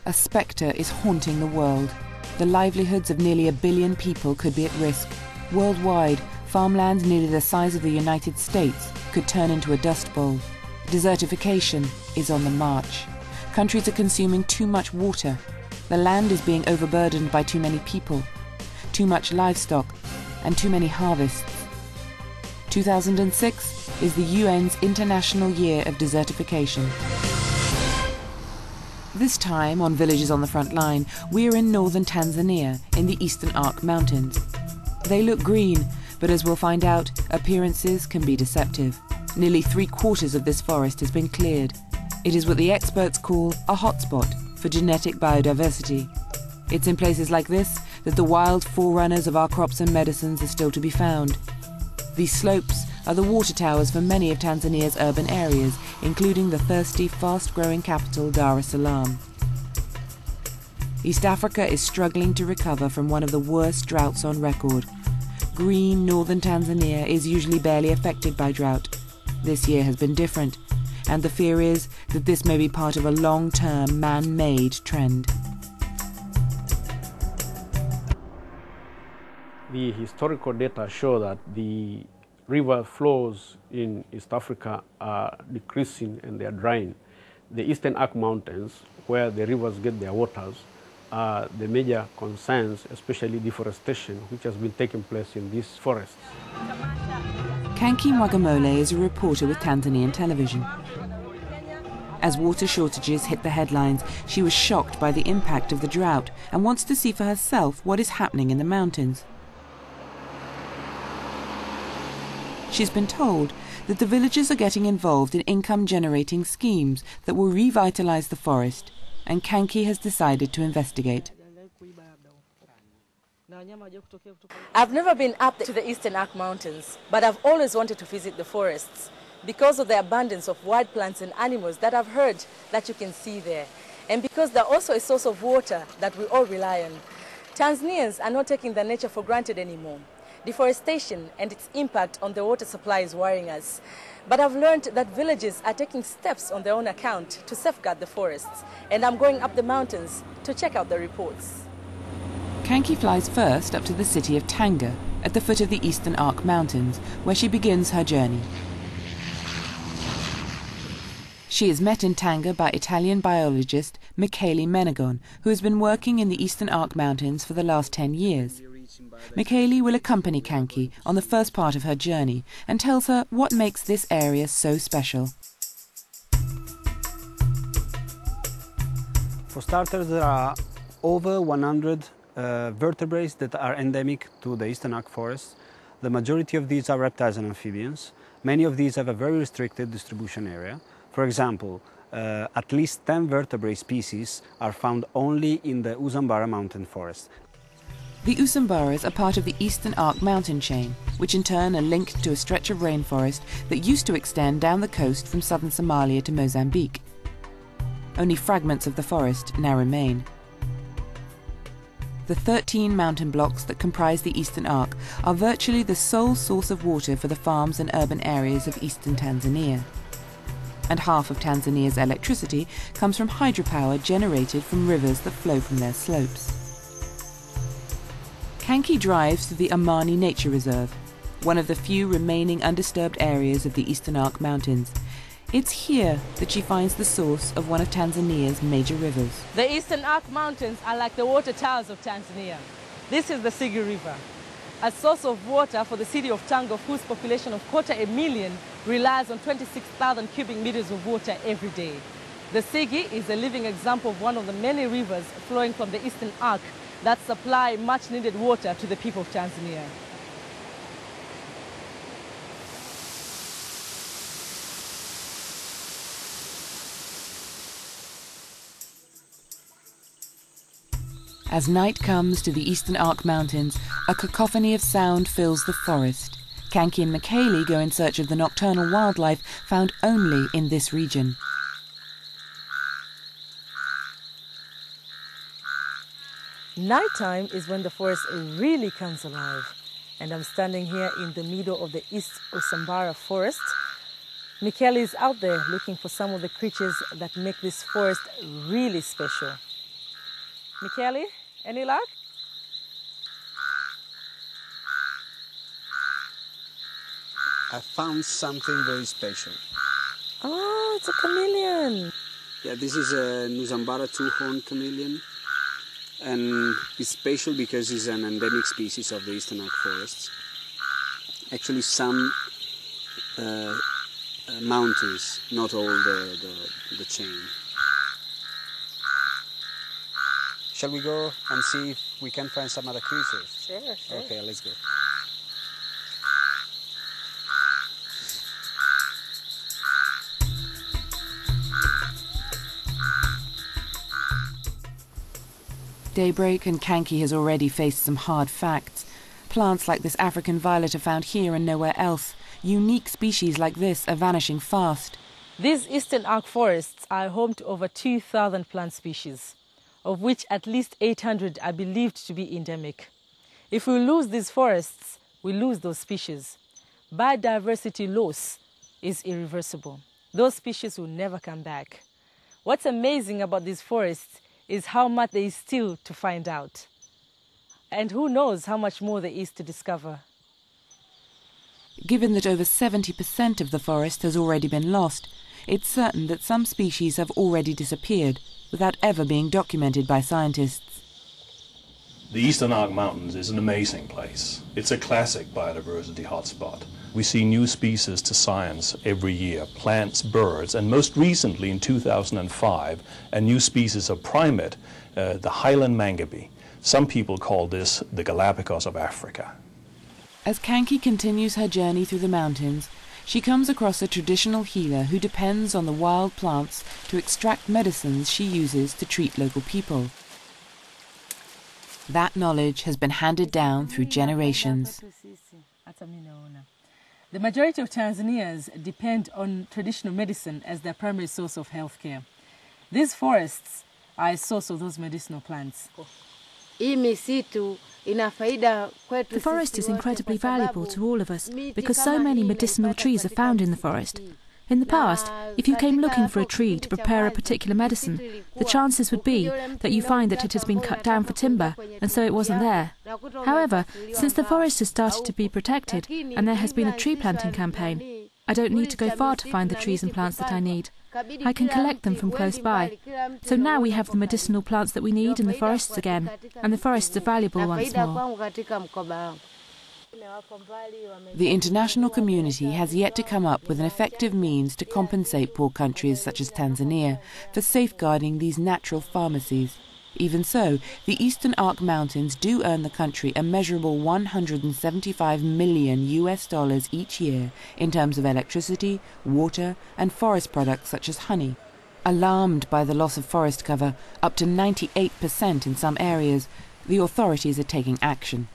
A spectre is haunting the world. The livelihoods of nearly 1 billion people could be at risk. Worldwide, farmland nearly the size of the United States could turn into a dust bowl. Desertification is on the march. Countries are consuming too much water. The land is being overburdened by too many people, too much livestock, and too many harvests. 2006 is the UN's International Year of Desertification. This time, on Villages on the Front Line, we're in northern Tanzania, in the Eastern Arc Mountains. They look green, but as we'll find out, appearances can be deceptive. Nearly 3/4 of this forest has been cleared. It is what the experts call a hotspot for genetic biodiversity. It's in places like this that the wild forerunners of our crops and medicines are still to be found. These slopes are the water towers for many of Tanzania's urban areas, including the thirsty, fast-growing capital, Dar es Salaam. East Africa is struggling to recover from one of the worst droughts on record. Green northern Tanzania is usually barely affected by drought. This year has been different, and the fear is that this may be part of a long-term, man-made trend. The historical data show that the river flows in East Africa are decreasing and they are drying. The Eastern Arc Mountains, where the rivers get their waters, are the major concerns, especially deforestation, which has been taking place in these forests. Kanky Mwaigomile is a reporter with Tanzanian television. As water shortages hit the headlines, she was shocked by the impact of the drought and wants to see for herself what is happening in the mountains. She's been told that the villagers are getting involved in income-generating schemes that will revitalize the forest, and Kanky has decided to investigate. I've never been up to the Eastern Arc Mountains, but I've always wanted to visit the forests because of the abundance of wild plants and animals that I've heard that you can see there, and because they're also a source of water that we all rely on. Tanzanians are not taking their nature for granted anymore. Deforestation and its impact on the water supply is worrying us. But I've learned that villages are taking steps on their own account to safeguard the forests, and I'm going up the mountains to check out the reports. Kanky flies first up to the city of Tanga, at the foot of the Eastern Arc Mountains, where she begins her journey. She is met in Tanga by Italian biologist Michele Menegon, who has been working in the Eastern Arc Mountains for the last 10 years. Michele will accompany Kanky on the first part of her journey and tells her what makes this area so special. For starters, there are over 100 vertebrates that are endemic to the Eastern Arc Forest. The majority of these are reptiles and amphibians. Many of these have a very restricted distribution area. For example, at least 10 vertebrate species are found only in the Usambara mountain forest. The Usambaras are part of the Eastern Arc mountain chain, which in turn are linked to a stretch of rainforest that used to extend down the coast from southern Somalia to Mozambique. Only fragments of the forest now remain. The 13 mountain blocks that comprise the Eastern Arc are virtually the sole source of water for the farms and urban areas of eastern Tanzania. And half of Tanzania's electricity comes from hydropower generated from rivers that flow from their slopes. Kanky drives to the Amani Nature Reserve, one of the few remaining undisturbed areas of the Eastern Arc Mountains. It's here that she finds the source of one of Tanzania's major rivers. The Eastern Arc Mountains are like the water towers of Tanzania. This is the Sigi River, a source of water for the city of Tanga, whose population of 250,000 relies on 26,000 cubic meters of water every day. The Sigi is a living example of one of the many rivers flowing from the Eastern Arc that supply much-needed water to the people of Tanzania. As night comes to the Eastern Arc Mountains, a cacophony of sound fills the forest. Kanky and Mwaigomile go in search of the nocturnal wildlife found only in this region. Nighttime is when the forest really comes alive. And I'm standing here in the middle of the East Usambara forest. Mwaigomile is out there looking for some of the creatures that make this forest really special. Mwaigomile, any luck? I found something very special. Oh, it's a chameleon. Yeah, this is a Nusambara two-horned chameleon. And it's special because it's an endemic species of the Eastern Arc forests. Actually, some mountains, not all the chain. Shall we go and see if we can find some other creatures? Sure. Okay, let's go. Daybreak and Kanky has already faced some hard facts. Plants like this African violet are found here and nowhere else. Unique species like this are vanishing fast. These Eastern Arc forests are home to over 2,000 plant species, of which at least 800 are believed to be endemic. If we lose these forests, we lose those species. Biodiversity loss is irreversible. Those species will never come back. What's amazing about these forests is how much there is still to find out. And who knows how much more there is to discover. Given that over 70% of the forest has already been lost, it's certain that some species have already disappeared without ever being documented by scientists. The Eastern Arc Mountains is an amazing place. It's a classic biodiversity hotspot. We see new species to science every year, plants, birds, and most recently in 2005, a new species of primate, the Highland mangabe. Some people call this the Galapagos of Africa. As Kanky continues her journey through the mountains, she comes across a traditional healer who depends on the wild plants to extract medicines she uses to treat local people. That knowledge has been handed down through generations. The majority of Tanzanians depend on traditional medicine as their primary source of healthcare. These forests are a source of those medicinal plants. The forest is incredibly valuable to all of us because so many medicinal trees are found in the forest. In the past, if you came looking for a tree to prepare a particular medicine, the chances would be that you find that it has been cut down for timber, and so it wasn't there. However, since the forest has started to be protected and there has been a tree planting campaign, I don't need to go far to find the trees and plants that I need. I can collect them from close by. So now we have the medicinal plants that we need in the forests again, and the forests are valuable once more. The international community has yet to come up with an effective means to compensate poor countries such as Tanzania for safeguarding these natural pharmacies. Even so, the Eastern Arc Mountains do earn the country a measurable $175 million each year in terms of electricity, water, and forest products such as honey. Alarmed by the loss of forest cover, up to 98% in some areas, the authorities are taking action.